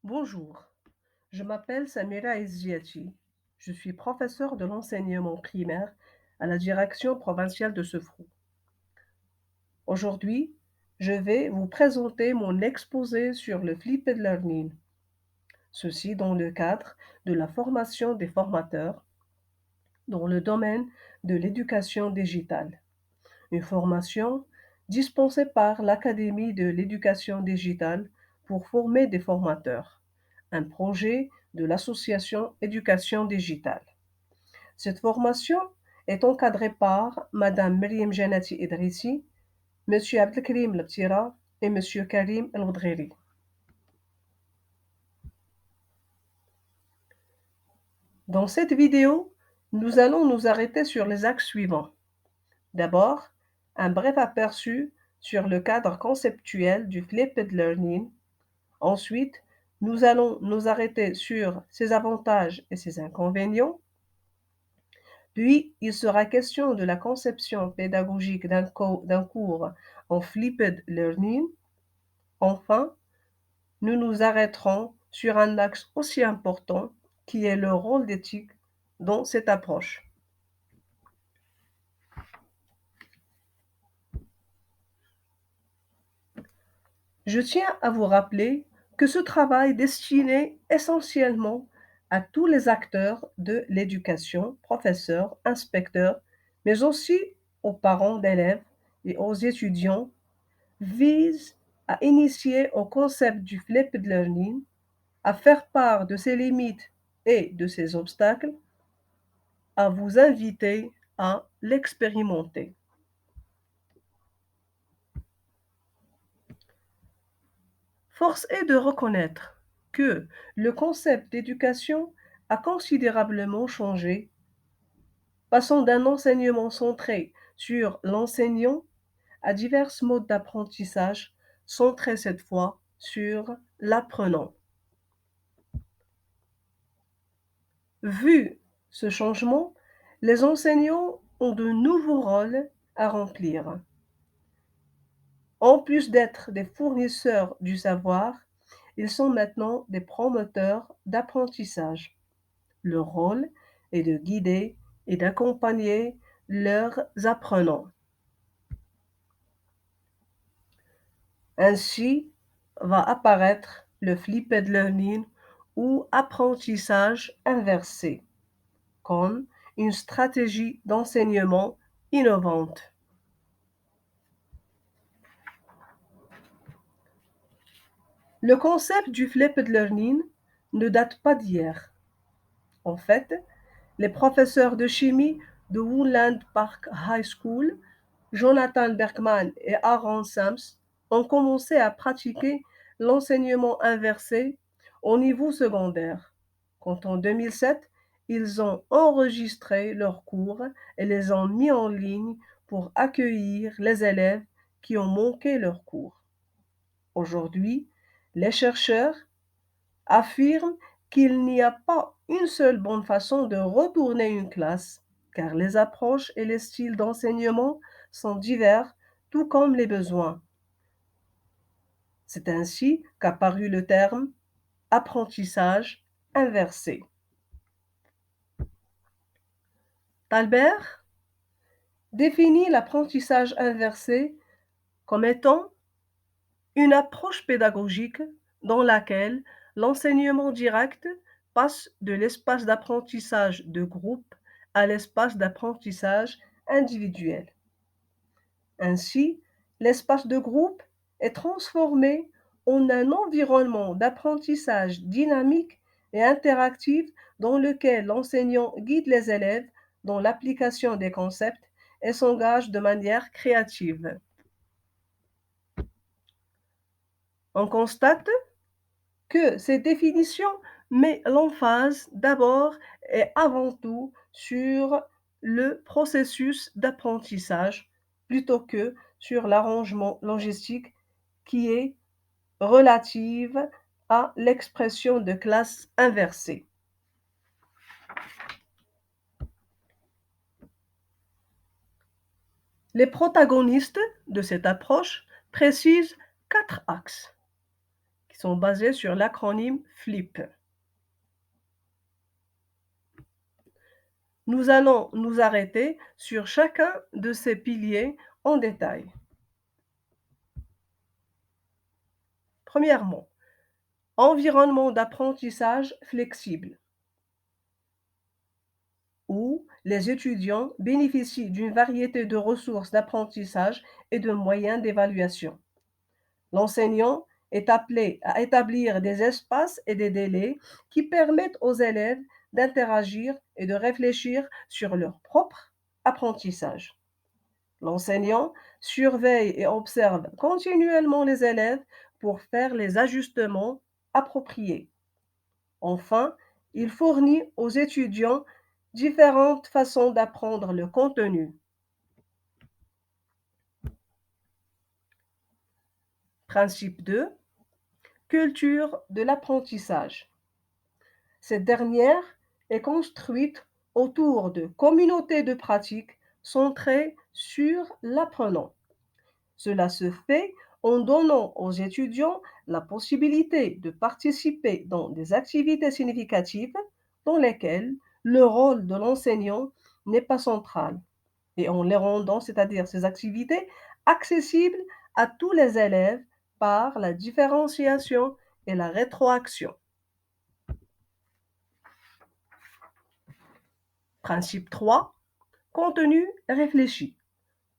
Bonjour, je m'appelle Samira Ezziati. Je suis professeure de l'enseignement primaire à la direction provinciale de Sefrou. Aujourd'hui, je vais vous présenter mon exposé sur le flipped learning, ceci dans le cadre de la formation des formateurs dans le domaine de l'éducation digitale. Une formation dispensée par l'Académie de l'éducation digitale pour former des formateurs, un projet de l'association Éducation digitale. Cette formation est encadrée par Madame Myriam Janati Idrissi, Monsieur Abdelkrim Labtira et Monsieur Karim El Oudgheri. Dans cette vidéo, nous allons nous arrêter sur les axes suivants. D'abord, un bref aperçu sur le cadre conceptuel du flipped learning. Ensuite, nous allons nous arrêter sur ses avantages et ses inconvénients. Puis, il sera question de la conception pédagogique d'un cours en flipped learning. Enfin, nous nous arrêterons sur un axe aussi important qui est le rôle d'éthique dans cette approche. Je tiens à vous rappeler que ce travail est destiné essentiellement à tous les acteurs de l'éducation, professeurs, inspecteurs, mais aussi aux parents d'élèves et aux étudiants, vise à initier au concept du flipped learning, à faire part de ses limites et de ses obstacles, à vous inviter à l'expérimenter. Force est de reconnaître que le concept d'éducation a considérablement changé, passant d'un enseignement centré sur l'enseignant à divers modes d'apprentissage centrés cette fois sur l'apprenant. Vu ce changement, les enseignants ont de nouveaux rôles à remplir. En plus d'être des fournisseurs du savoir, ils sont maintenant des promoteurs d'apprentissage. Leur rôle est de guider et d'accompagner leurs apprenants. Ainsi va apparaître le flipped learning ou apprentissage inversé comme une stratégie d'enseignement innovante. Le concept du flipped learning ne date pas d'hier. En fait, les professeurs de chimie de Woodland Park High School, Jonathan Berkman et Aaron Sams, ont commencé à pratiquer l'enseignement inversé au niveau secondaire, quand en 2007, ils ont enregistré leurs cours et les ont mis en ligne pour accueillir les élèves qui ont manqué leurs cours. Aujourd'hui, les chercheurs affirment qu'il n'y a pas une seule bonne façon de retourner une classe, car les approches et les styles d'enseignement sont divers, tout comme les besoins. C'est ainsi qu'apparut le terme apprentissage inversé. Talbert définit l'apprentissage inversé comme étant une approche pédagogique dans laquelle l'enseignement direct passe de l'espace d'apprentissage de groupe à l'espace d'apprentissage individuel. Ainsi, l'espace de groupe est transformé en un environnement d'apprentissage dynamique et interactif dans lequel l'enseignant guide les élèves dans l'application des concepts et s'engage de manière créative. On constate que cette définition met l'emphase d'abord et avant tout sur le processus d'apprentissage plutôt que sur l'arrangement logistique qui est relative à l'expression de classe inversée. Les protagonistes de cette approche précisent 4 axes qui sont basés sur l'acronyme FLIP. Nous allons nous arrêter sur chacun de ces piliers en détail. Premièrement, environnement d'apprentissage flexible, où les étudiants bénéficient d'une variété de ressources d'apprentissage et de moyens d'évaluation. L'enseignant est appelé à établir des espaces et des délais qui permettent aux élèves d'interagir et de réfléchir sur leur propre apprentissage. L'enseignant surveille et observe continuellement les élèves pour faire les ajustements appropriés. Enfin, il fournit aux étudiants différentes façons d'apprendre le contenu. Principe 2. Culture de l'apprentissage. Cette dernière est construite autour de communautés de pratique centrées sur l'apprenant. Cela se fait en donnant aux étudiants la possibilité de participer dans des activités significatives dans lesquelles le rôle de l'enseignant n'est pas central et en les rendant, c'est-à-dire ces activités, accessibles à tous les élèves par la différenciation et la rétroaction. Principe 3. Contenu réfléchi.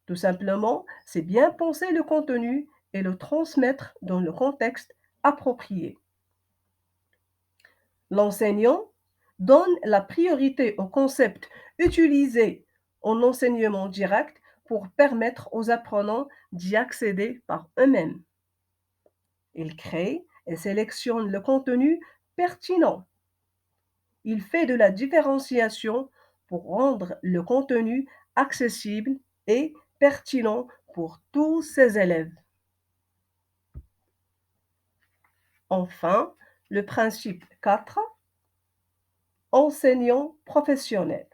Tout simplement, c'est bien penser le contenu et le transmettre dans le contexte approprié. L'enseignant donne la priorité aux concepts utilisés en enseignement direct pour permettre aux apprenants d'y accéder par eux-mêmes. Il crée et sélectionne le contenu pertinent. Il fait de la différenciation pour rendre le contenu accessible et pertinent pour tous ses élèves. Enfin, le principe 4, enseignant professionnel,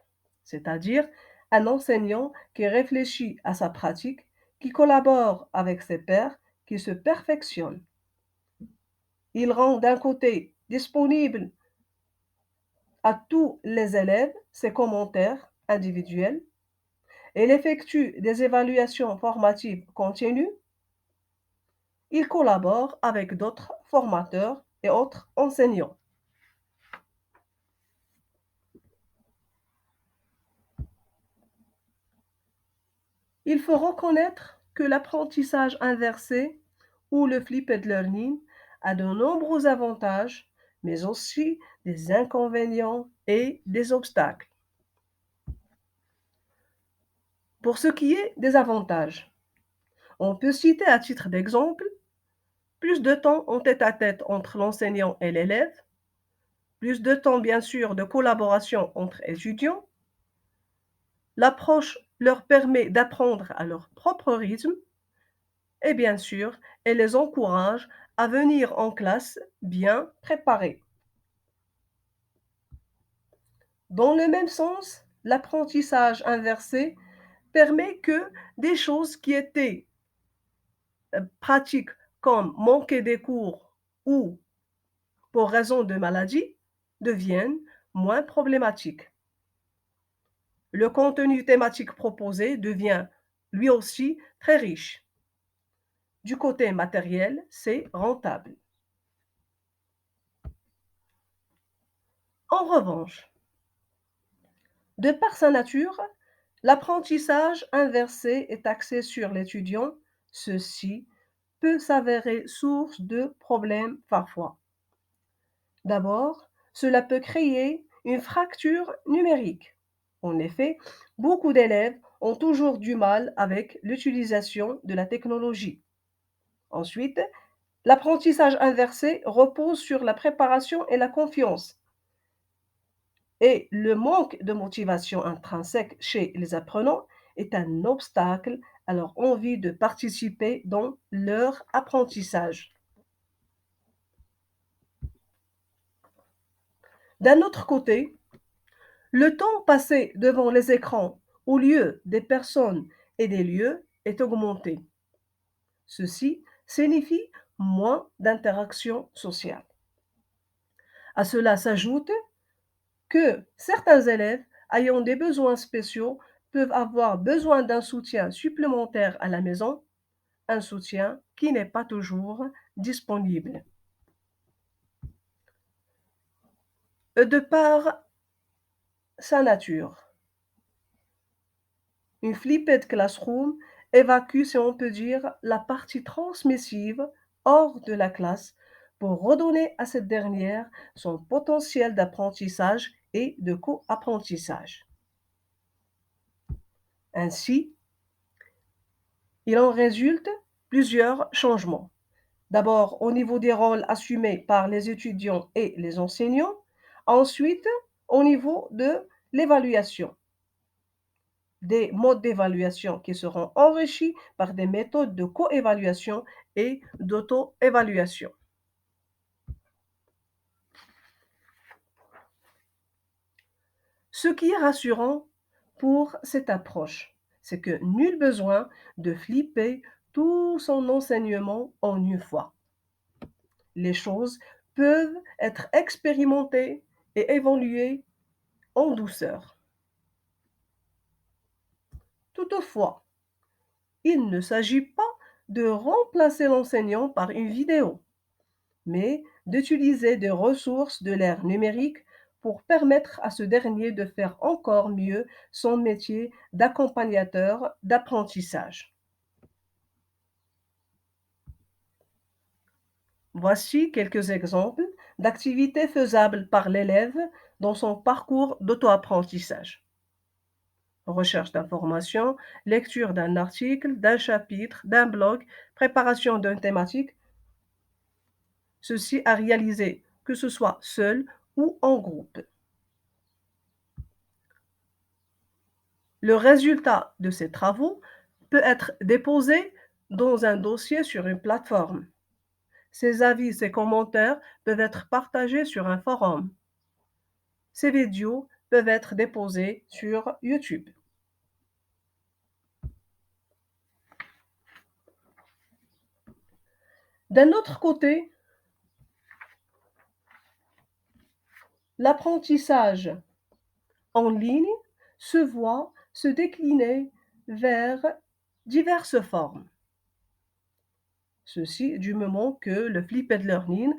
c'est-à-dire un enseignant qui réfléchit à sa pratique, qui collabore avec ses pairs, qui se perfectionne. Il rend d'un côté disponible à tous les élèves ses commentaires individuels. Il effectue des évaluations formatives continues. Il collabore avec d'autres formateurs et autres enseignants. Il faut reconnaître que l'apprentissage inversé ou le flipped learning a de nombreux avantages, mais aussi des inconvénients et des obstacles. Pour ce qui est des avantages, on peut citer à titre d'exemple plus de temps en tête-à-tête entre l'enseignant et l'élève, plus de temps bien sûr de collaboration entre étudiants. L'approche leur permet d'apprendre à leur propre rythme et bien sûr, elle les encourage à venir en classe bien préparés. Dans le même sens, l'apprentissage inversé permet que des choses qui étaient pratiques comme manquer des cours ou pour raison de maladie deviennent moins problématiques. Le contenu thématique proposé devient lui aussi très riche. Du côté matériel, c'est rentable. En revanche, de par sa nature, l'apprentissage inversé est axé sur l'étudiant. Ceci peut s'avérer source de problèmes parfois. D'abord, cela peut créer une fracture numérique. En effet, beaucoup d'élèves ont toujours du mal avec l'utilisation de la technologie. Ensuite, l'apprentissage inversé repose sur la préparation et la confiance. Et le manque de motivation intrinsèque chez les apprenants est un obstacle à leur envie de participer dans leur apprentissage. D'un autre côté, le temps passé devant les écrans au lieu des personnes et des lieux est augmenté. Ceci signifie moins d'interaction sociale. À cela s'ajoute que certains élèves ayant des besoins spéciaux peuvent avoir besoin d'un soutien supplémentaire à la maison, un soutien qui n'est pas toujours disponible. De par sa nature, une flipped classroom évacue, si on peut dire, la partie transmissive hors de la classe pour redonner à cette dernière son potentiel d'apprentissage et de co-apprentissage. Ainsi, il en résulte plusieurs changements. D'abord, au niveau des rôles assumés par les étudiants et les enseignants. Ensuite, au niveau de l'évaluation. Des modes d'évaluation qui seront enrichis par des méthodes de co-évaluation et d'auto-évaluation. Ce qui est rassurant pour cette approche, c'est que nul besoin de flipper tout son enseignement en une fois. Les choses peuvent être expérimentées et évoluées en douceur. Toutefois, il ne s'agit pas de remplacer l'enseignant par une vidéo, mais d'utiliser des ressources de l'ère numérique pour permettre à ce dernier de faire encore mieux son métier d'accompagnateur d'apprentissage. Voici quelques exemples d'activités faisables par l'élève dans son parcours d'auto-apprentissage. Recherche d'informations, lecture d'un article, d'un chapitre, d'un blog, préparation d'une thématique, ceci à réaliser que ce soit seul ou en groupe. Le résultat de ces travaux peut être déposé dans un dossier sur une plateforme. Ces avis et commentaires peuvent être partagés sur un forum. Ces vidéos peuvent être déposées sur YouTube. D'un autre côté, l'apprentissage en ligne se voit se décliner vers diverses formes. Ceci du moment que le flipped learning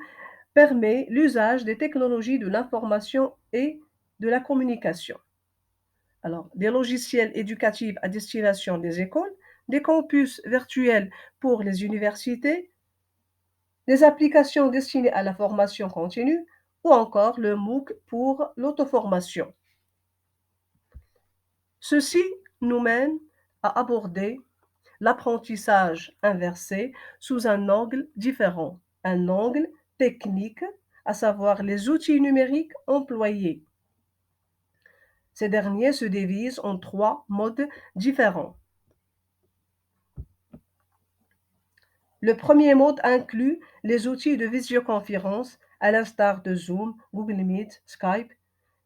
permet l'usage des technologies de l'information et de la communication. Alors, des logiciels éducatifs à destination des écoles, des campus virtuels pour les universités, des applications destinées à la formation continue ou encore le MOOC pour l'auto-formation. Ceci nous mène à aborder l'apprentissage inversé sous un angle différent, un angle technique, à savoir les outils numériques employés. Ces derniers se divisent en 3 modes différents. Le premier mode inclut les outils de visioconférence à l'instar de Zoom, Google Meet, Skype.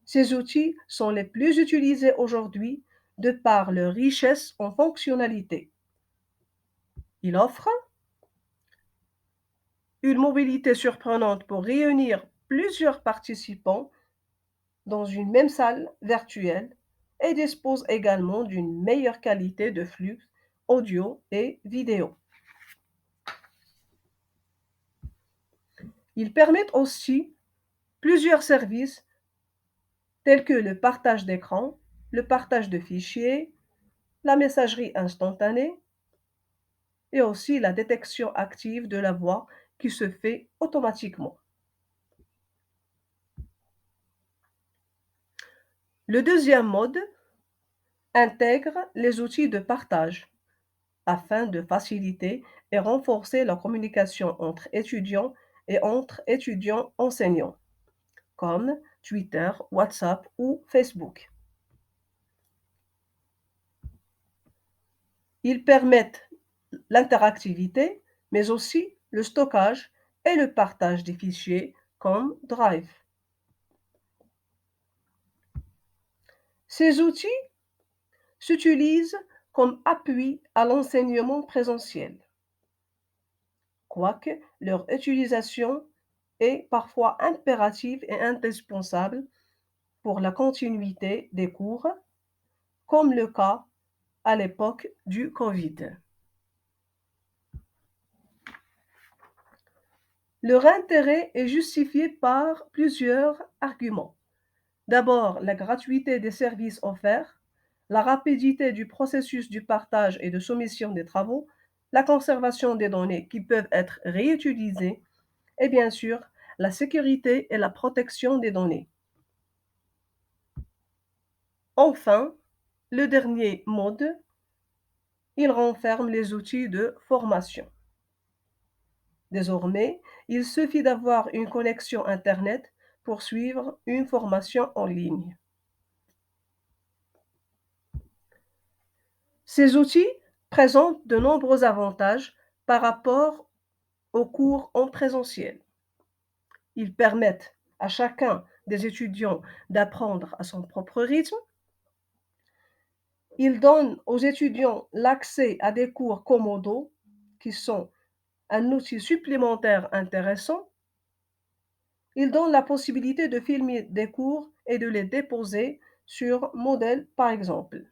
Ces outils sont les plus utilisés aujourd'hui de par leur richesse en fonctionnalités. Ils offrent une mobilité surprenante pour réunir plusieurs participants dans une même salle virtuelle et disposent également d'une meilleure qualité de flux audio et vidéo. Ils permettent aussi plusieurs services tels que le partage d'écran, le partage de fichiers, la messagerie instantanée et aussi la détection active de la voix qui se fait automatiquement. Le deuxième mode intègre les outils de partage afin de faciliter et renforcer la communication entre étudiants et entre étudiants enseignants, comme Twitter, WhatsApp ou Facebook. Ils permettent l'interactivité, mais aussi le stockage et le partage des fichiers comme Drive. Ces outils s'utilisent comme appui à l'enseignement présentiel. quoique leur utilisation est parfois impérative et indispensable pour la continuité des cours, comme le cas à l'époque du Covid. Leur intérêt est justifié par plusieurs arguments. D'abord, la gratuité des services offerts, la rapidité du processus du partage et de soumission des travaux, la conservation des données qui peuvent être réutilisées et bien sûr la sécurité et la protection des données. Enfin, le dernier mode, il renferme les outils de formation. Désormais, il suffit d'avoir une connexion Internet pour suivre une formation en ligne. Ces outils présentent de nombreux avantages par rapport aux cours en présentiel. Ils permettent à chacun des étudiants d'apprendre à son propre rythme. Ils donnent aux étudiants l'accès à des cours commodos qui sont un outil supplémentaire intéressant. Ils donnent la possibilité de filmer des cours et de les déposer sur Moodle, par exemple.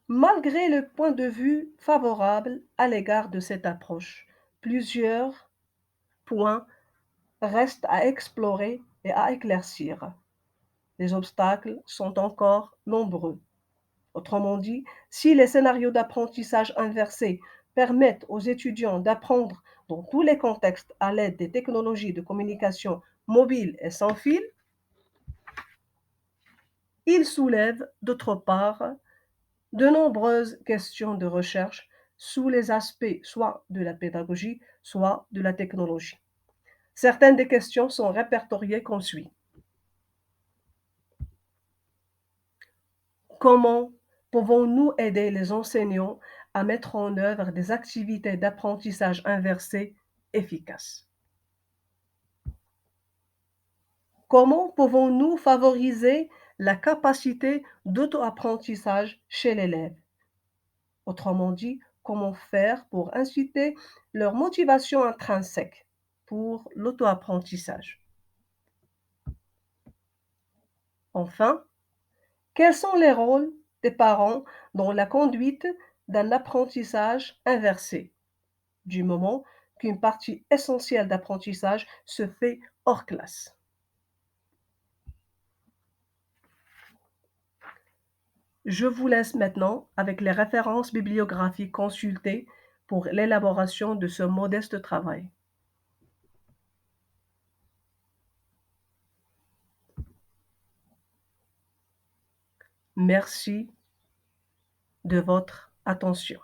Malgré le point de vue favorable à l'égard de cette approche, plusieurs points restent à explorer et à éclaircir. Les obstacles sont encore nombreux. Autrement dit, si les scénarios d'apprentissage inversé permettent aux étudiants d'apprendre dans tous les contextes à l'aide des technologies de communication mobiles et sans fil, ils soulèvent d'autre part de nombreuses questions de recherche sous les aspects soit de la pédagogie, soit de la technologie. Certaines des questions sont répertoriées comme suit. Comment pouvons-nous aider les enseignants à mettre en œuvre des activités d'apprentissage inversé efficaces? Comment pouvons-nous favoriser la capacité d'auto-apprentissage chez l'élève? Autrement dit, comment faire pour inciter leur motivation intrinsèque pour l'auto-apprentissage? Enfin, quels sont les rôles des parents dans la conduite d'un apprentissage inversé, du moment qu'une partie essentielle d'apprentissage se fait hors classe? Je vous laisse maintenant avec les références bibliographiques consultées pour l'élaboration de ce modeste travail. Merci de votre attention.